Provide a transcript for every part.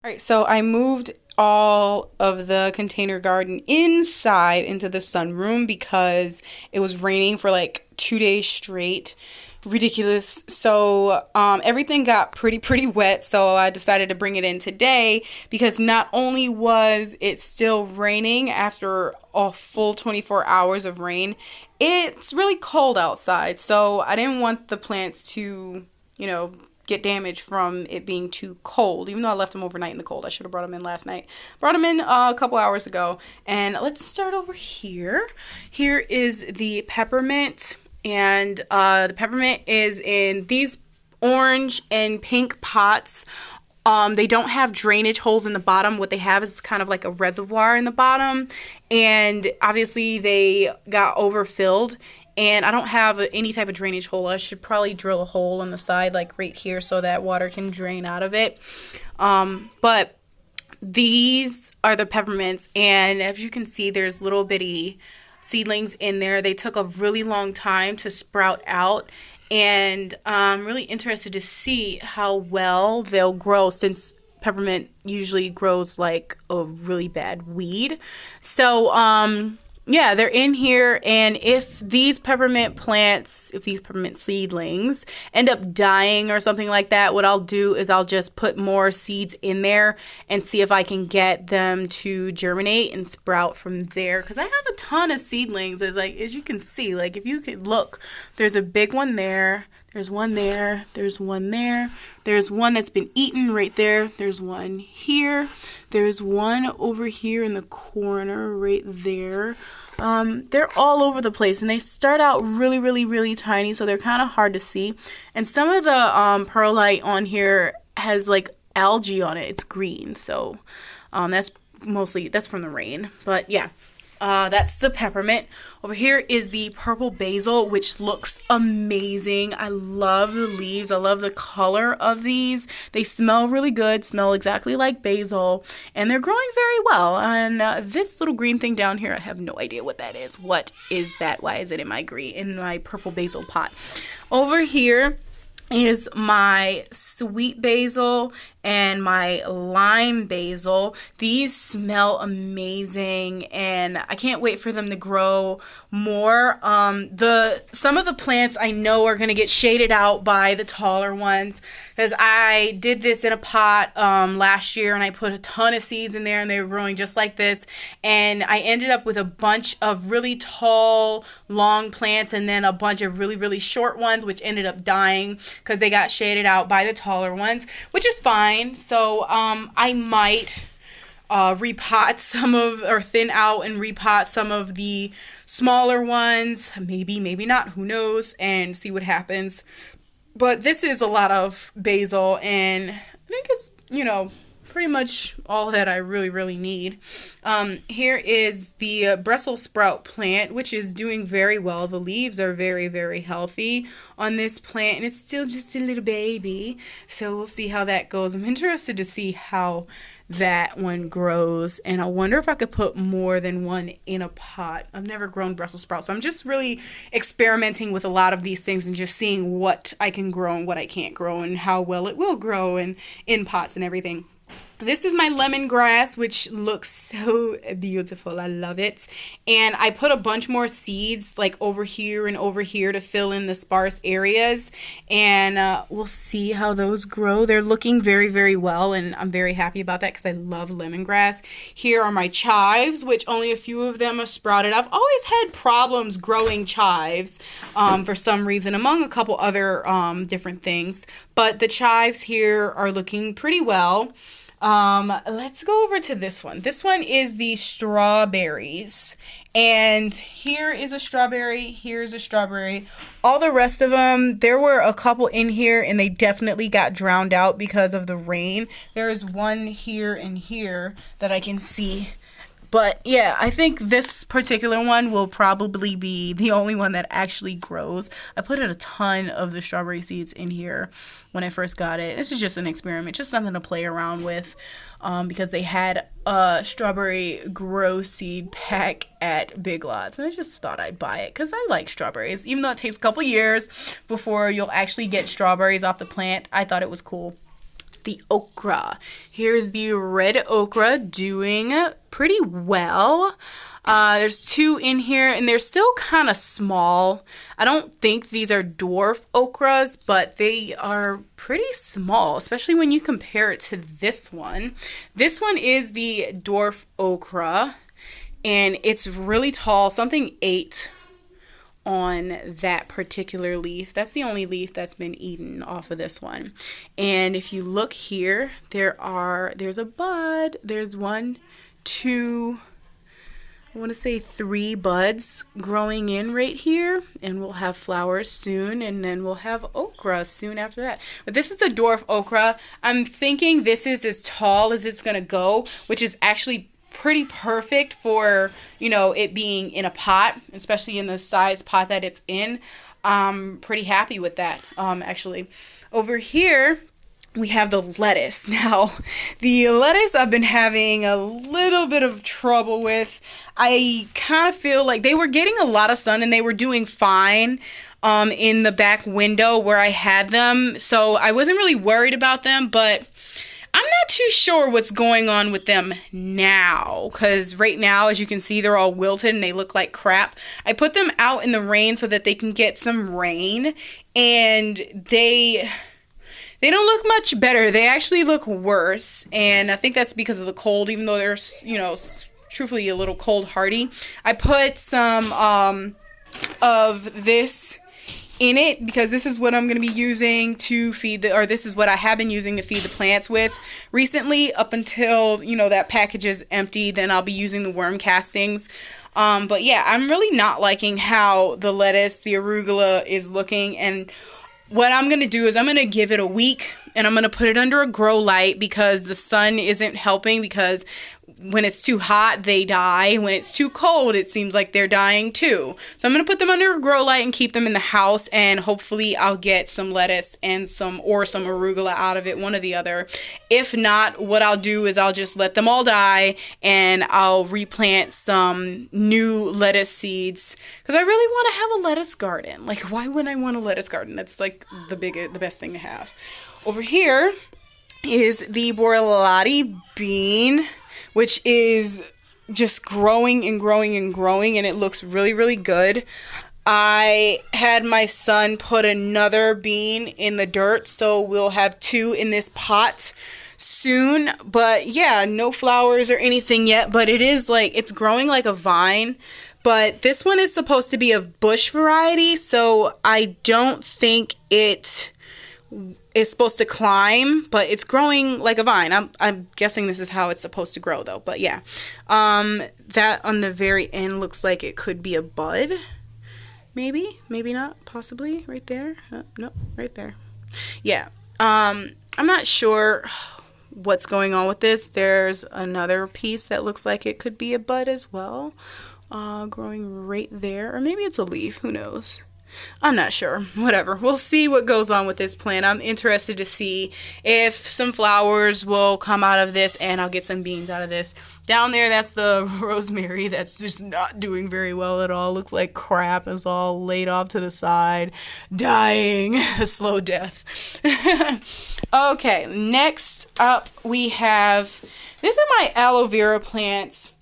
All right, so I moved all of the container garden inside into the sunroom because it was raining for like 2 days straight. Ridiculous. So everything got pretty wet. So I decided to bring it in today because not only was it still raining after a full 24 hours of rain, it's really cold outside. So I didn't want the plants to, get damaged from it being too cold. Even though I left them overnight in the cold, I should have brought them in last night. Brought them in a couple hours ago. And let's start over here. Here is the peppermint, and the peppermint is in these orange and pink pots. They don't have drainage holes in the bottom. What they have is kind of like a reservoir in the bottom, and obviously they got overfilled. And I don't have any type of drainage hole. I should probably drill a hole on the side, like right here, so that water can drain out of it. But these are the peppermints, and as you can see, there's little bitty seedlings in there. They took a really long time to sprout out, and I'm really interested to see how well they'll grow, since peppermint usually grows like a really bad weed. So, yeah, they're in here, and if these peppermint seedlings end up dying or something like that, what I'll do is I'll just put more seeds in there and see if I can get them to germinate and sprout from there. Because I have a ton of seedlings, as you can see, like if you could look, there's a big one there. There's one there, there's one there, there's one that's been eaten right there, there's one here, there's one over here in the corner right there. They're all over the place, and they start out really tiny, so they're kind of hard to see. And some of the perlite on here has like algae on it. It's green, so that's from the rain. But yeah. That's the peppermint. Over here is the purple basil, which looks amazing. I love the leaves. I love the color of these. They smell really good, smell exactly like basil, and they're growing very well. And this little green thing down here, I have no idea what that is. What is that? Why is it in my purple basil pot? Over here is my sweet basil and my lime basil. These smell amazing, and I can't wait for them to grow more. Some of the plants I know are going to get shaded out by the taller ones, because I did this in a pot last year, and I put a ton of seeds in there, and they were growing just like this, and I ended up with a bunch of really tall, long plants, and then a bunch of really short ones, which ended up dying because they got shaded out by the taller ones, which is fine. So I might thin out and repot some of the smaller ones, maybe not, who knows, and see what happens. But this is a lot of basil, and I think it's, pretty much all that I really need. Here is the Brussels sprout plant, which is doing very well. The leaves are very healthy on this plant, and it's still just a little baby, so we'll see how that goes. I'm interested to see how that one grows, and I wonder if I could put more than one in a pot. I've never grown Brussels sprouts, so I'm just really experimenting with a lot of these things and just seeing what I can grow and what I can't grow, and how well it will grow and in pots and everything. This is my lemongrass, which looks so beautiful. I love it. And I put a bunch more seeds like over here and over here to fill in the sparse areas. And we'll see how those grow. They're looking very well, and I'm very happy about that because I love lemongrass. Here are my chives, which only a few of them are sprouted. I've always had problems growing chives for some reason, among a couple other different things. But the chives here are looking pretty well. Let's go over to this one. This one is the strawberries. And here is a strawberry, here's a strawberry. All the rest of them, there were a couple in here, and they definitely got drowned out because of the rain. There is one here and here that I can see. But yeah, I think this particular one will probably be the only one that actually grows. I put a ton of the strawberry seeds in here when I first got it. This is just an experiment, just something to play around with, because they had a strawberry grow seed pack at Big Lots, and I just thought I'd buy it because I like strawberries. Even though it takes a couple years before you'll actually get strawberries off the plant, I thought it was cool. the okra. Here's the red okra doing pretty well. There's 2 in here, and they're still kind of small. I don't think these are dwarf okras, but they are pretty small, especially when you compare it to this one. This one is the dwarf okra, and it's really tall. Something ate on that particular leaf. That's the only leaf that's been eaten off of this one. And if you look here, there's a bud. There's 1, 2, I want to say 3 buds growing in right here, and we'll have flowers soon, and then we'll have okra soon after that. But this is the dwarf okra. I'm thinking this is as tall as it's gonna go, which is actually pretty perfect for, you know, it being in a pot, especially in the size pot that it's in. I'm pretty happy with that, actually. Over here, we have the lettuce. Now, the lettuce I've been having a little bit of trouble with. I kind of feel like they were getting a lot of sun and they were doing fine in the back window where I had them. So I wasn't really worried about them, but I'm not too sure what's going on with them now, because right now, as you can see, they're all wilted and they look like crap. I put them out in the rain so that they can get some rain, and they don't look much better. They actually look worse, and I think that's because of the cold, even though they're, you know, truthfully a little cold hardy. I put some of this in it because this is what I'm going to be using to feed this is what I have been using to feed the plants with recently, up until, you know, that package is empty. Then I'll be using the worm castings. But yeah, I'm really not liking how the lettuce, the arugula, is looking, and what I'm going to do is I'm going to give it a week, and I'm going to put it under a grow light because the sun isn't helping, because when it's too hot, they die. When it's too cold, it seems like they're dying too. So I'm going to put them under a grow light and keep them in the house, and hopefully I'll get some lettuce and some arugula out of it, one or the other. If not, what I'll do is I'll just let them all die, and I'll replant some new lettuce seeds, because I really want to have a lettuce garden. Like, why wouldn't I want a lettuce garden? That's like the best thing to have. Over here is the borlotti bean, which is just growing and growing and growing, and it looks really, really good. I had my son put another bean in the dirt, so we'll have 2 in this pot soon. But yeah, no flowers or anything yet, but it is like, it's growing like a vine. But this one is supposed to be a bush variety, so I don't think it is supposed to climb, but it's growing like a vine. I'm guessing this is how it's supposed to grow, though. But yeah, that on the very end looks like it could be a bud. Maybe not, possibly right there. No, right there. Yeah. I'm not sure what's going on with this. There's another piece that looks like it could be a bud as well, growing right there, or maybe it's a leaf. Who knows? I'm not sure. Whatever. We'll see what goes on with this plant. I'm interested to see if some flowers will come out of this, and I'll get some beans out of this. Down there, that's the rosemary that's just not doing very well at all. Looks like crap. It's all laid off to the side, dying a slow death. Okay, next up we have, this is my aloe vera plants.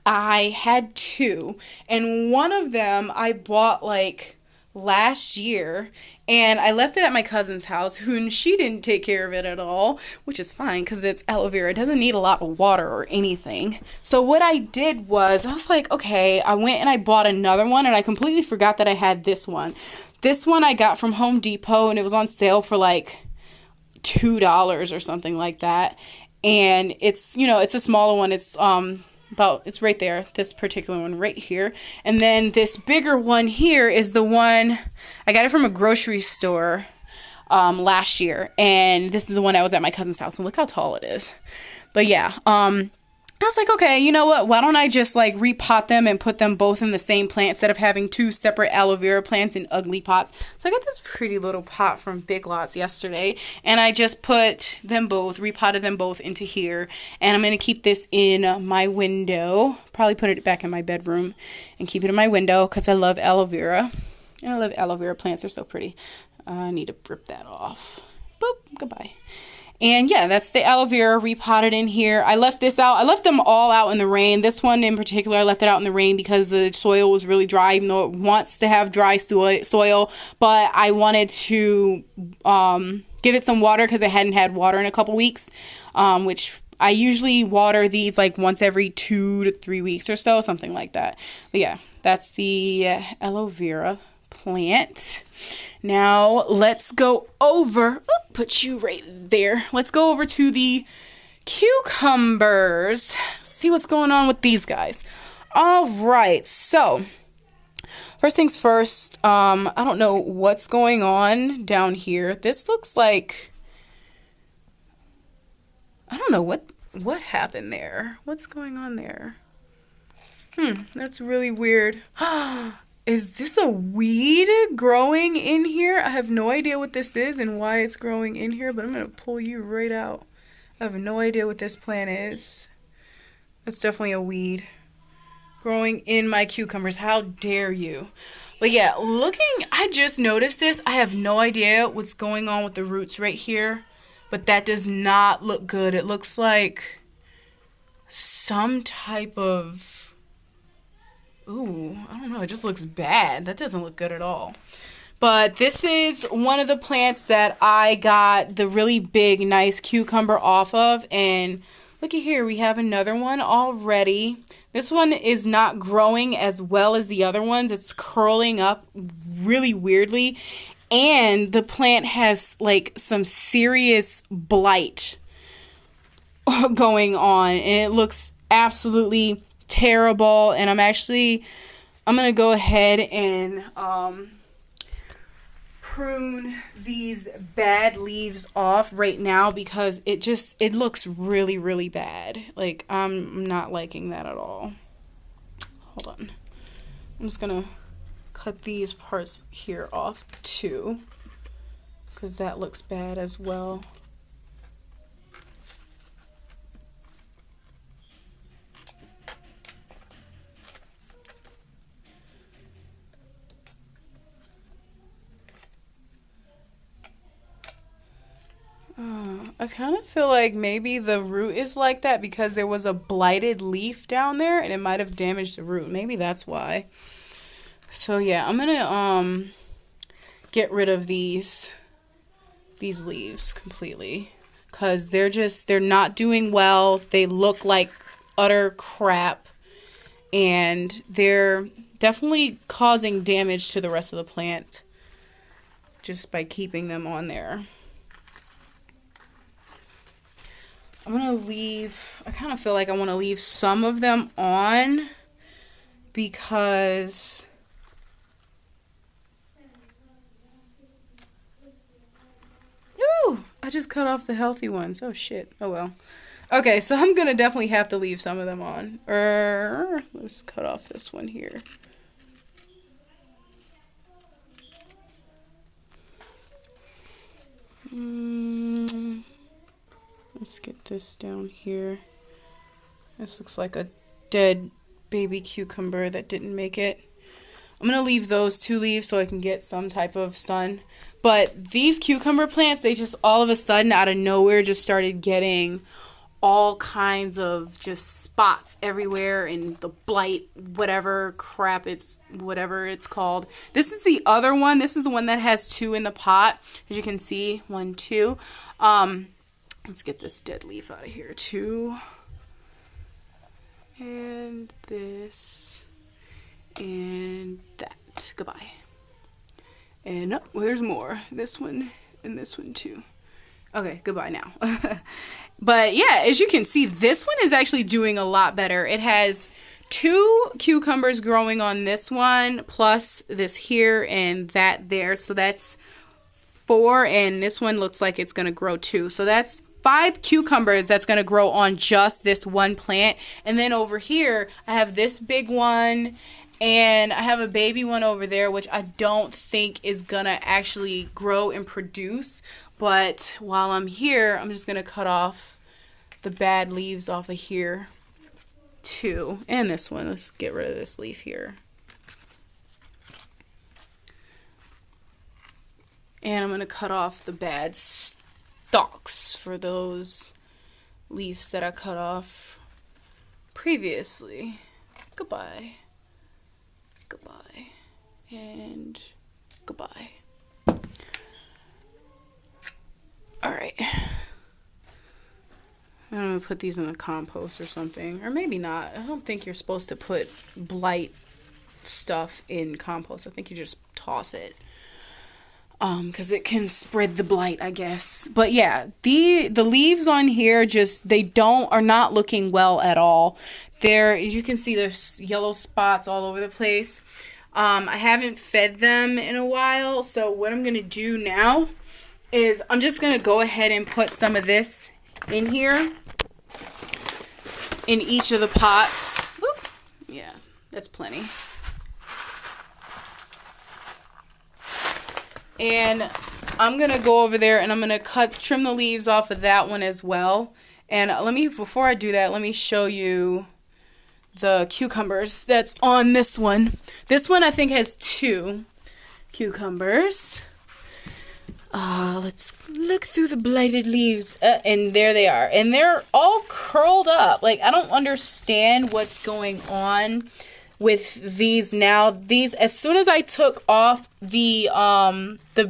I had 2, and one of them I bought like last year, and I left it at my cousin's house, who she didn't take care of it at all, which is fine because it's aloe vera. It doesn't need a lot of water or anything. So what I did was, I was like, okay, I went and I bought another one, and I completely forgot that I had this one. This one I got from Home Depot, and it was on sale for like $2 or something like that. And it's, you know, it's a smaller one. It's it's right there, this particular one right here. And then this bigger one here is the one, I got it from a grocery store last year. And this is the one that was at my cousin's house. And look how tall it is. But yeah, I was like, okay, you know what? Why don't I just like repot them and put them both in the same plant instead of having 2 separate aloe vera plants in ugly pots. So I got this pretty little pot from Big Lots yesterday, and I just put them both, repotted them both into here. And I'm going to keep this in my window, probably put it back in my bedroom and keep it in my window because I love aloe vera. And I love aloe vera plants. They're so pretty. I need to rip that off. Boop, goodbye. And yeah, that's the aloe vera repotted in here. I left this out. I left them all out in the rain. This one in particular, I left it out in the rain because the soil was really dry, even though it wants to have dry soil. But I wanted to give it some water because it hadn't had water in a couple weeks, which I usually water these like once every 2 to 3 weeks or so, something like that. But yeah, that's the aloe vera plant. Now let's go over, put you right there. Let's go over to the cucumbers. See what's going on with these guys. All right, so first things first, I don't know what's going on down here. This looks like, I don't know what happened there. What's going on there? That's really weird. Is this a weed growing in here? I have no idea what this is and why it's growing in here, but I'm going to pull you right out. I have no idea what this plant is. That's definitely a weed growing in my cucumbers. How dare you? But yeah, I just noticed this. I have no idea what's going on with the roots right here, but that does not look good. It looks like some type of, ooh, I don't know. It just looks bad. That doesn't look good at all. But this is one of the plants that I got the really big, nice cucumber off of. And looky here, we have another one already. This one is not growing as well as the other ones. It's curling up really weirdly. And the plant has like some serious blight going on. And it looks absolutely terrible. And I'm gonna go ahead and prune these bad leaves off right now because it looks really, really bad. Like, I'm not liking that at all. Hold on, I'm just gonna cut these parts here off too because that looks bad as well. I kind of feel like maybe the root is like that because there was a blighted leaf down there and it might have damaged the root. Maybe that's why. So yeah, I'm gonna get rid of these leaves completely because they're not doing well. They look like utter crap and they're definitely causing damage to the rest of the plant just by keeping them on there. I kind of feel like I want to leave some of them on because ooh, I just cut off the healthy ones. Oh shit. Oh well. Okay, so I'm gonna definitely have to leave some of them on. Let's cut off this one here. Let's get this down here. This looks like a dead baby cucumber that didn't make it. I'm going to leave those 2 leaves so I can get some type of sun. But these cucumber plants, they just all of a sudden out of nowhere just started getting all kinds of just spots everywhere and the blight, whatever it's called. This is the other one. This is the one that has 2 in the pot. As you can see, 1, 2. Let's get this dead leaf out of here too. And this. And that. Goodbye. And oh, well, there's more. This one and this one too. Okay, goodbye now. But yeah, as you can see, this one is actually doing a lot better. It has 2 cucumbers growing on this one, plus this here and that there. So that's 4, and this one looks like it's going to grow 2. So that's 5 cucumbers that's going to grow on just this one plant. And then over here, I have this big one, and I have a baby one over there, which I don't think is going to actually grow and produce. But while I'm here, I'm just going to cut off the bad leaves off of here, too. And this one. Let's get rid of this leaf here. And I'm going to cut off the bad stalks for those leaves that I cut off previously. Goodbye. Goodbye. And goodbye. Alright. I'm gonna put these in the compost or something. Or maybe not. I don't think you're supposed to put blight stuff in compost. I think you just toss it. Because it can spread the blight, I guess. But yeah, the leaves on here are not looking well at all. You can see there's yellow spots all over the place. I haven't fed them in a while, so what I'm gonna do now is I'm just gonna go ahead and put some of this in here in each of the pots. Whoop. Yeah, that's plenty. And I'm going to go over there and I'm going to trim the leaves off of that one as well. And before I do that, let me show you the cucumbers that's on this one. This one I think has 2 cucumbers. Let's look through the blighted leaves. And there they are. And they're all curled up. Like, I don't understand what's going on with these now. These, as soon as I took off the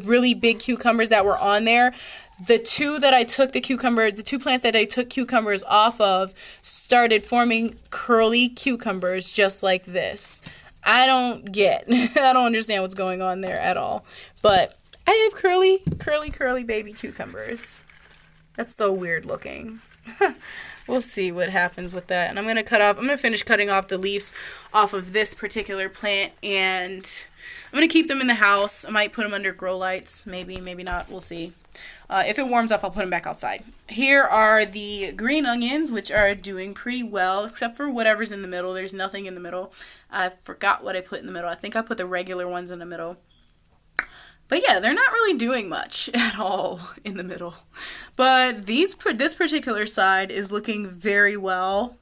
really big cucumbers that were on there, the 2 plants that I took cucumbers off of started forming curly cucumbers just like this. I don't understand what's going on there at all. But I have curly baby cucumbers. That's so weird looking. We'll see what happens with that. And I'm going to finish cutting off the leaves off of this particular plant. And I'm going to keep them in the house. I might put them under grow lights. Maybe not. We'll see. If it warms up, I'll put them back outside. Here are the green onions, which are doing pretty well, except for whatever's in the middle. There's nothing in the middle. I forgot what I put in the middle. I think I put the regular ones in the middle. But yeah, they're not really doing much at all in the middle. But this particular side is looking very well.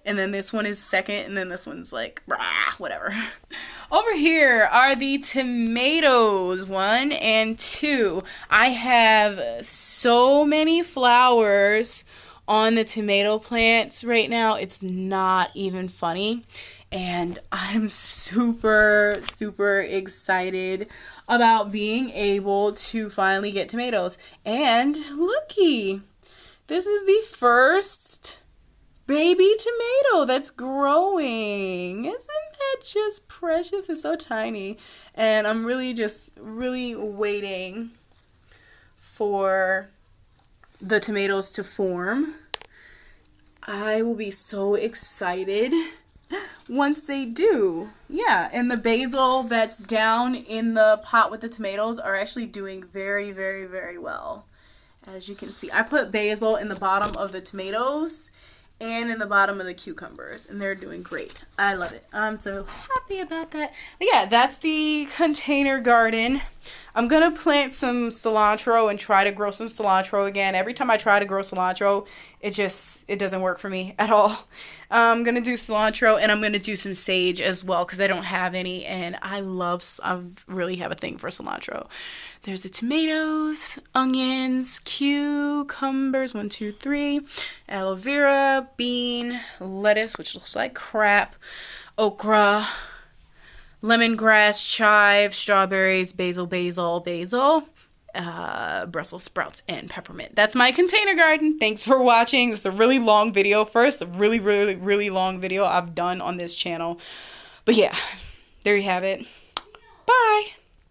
And then this one is second, and then this one's like, rah, whatever. Over here are the tomatoes, 1 and 2. I have so many flowers on the tomato plants right now. It's not even funny. And I'm super, super excited about being able to finally get tomatoes. And looky, this is the first baby tomato that's growing. Isn't that just precious? It's so tiny. And I'm really waiting for the tomatoes to form. I will be so excited once they do. Yeah, and the basil that's down in the pot with the tomatoes are actually doing very, very, very well. As you can see, I put basil in the bottom of the tomatoes and in the bottom of the cucumbers, and they're doing great. I love it. I'm so happy about that. But yeah, that's the container garden. I'm gonna plant some cilantro and try to grow some cilantro again. Every time I try to grow cilantro, it doesn't work for me at all. I'm gonna do cilantro, and I'm gonna do some sage as well because I don't have any, and I really have a thing for cilantro. There's the tomatoes, onions, cucumbers, 1, 2, 3, aloe vera, bean, lettuce, which looks like crap, okra, lemongrass, chive, strawberries, basil, Brussels sprouts, and peppermint. That's my container garden. Thanks for watching. It's a really long video. First, a really, really, really long video I've done on this channel. But yeah, there you have it.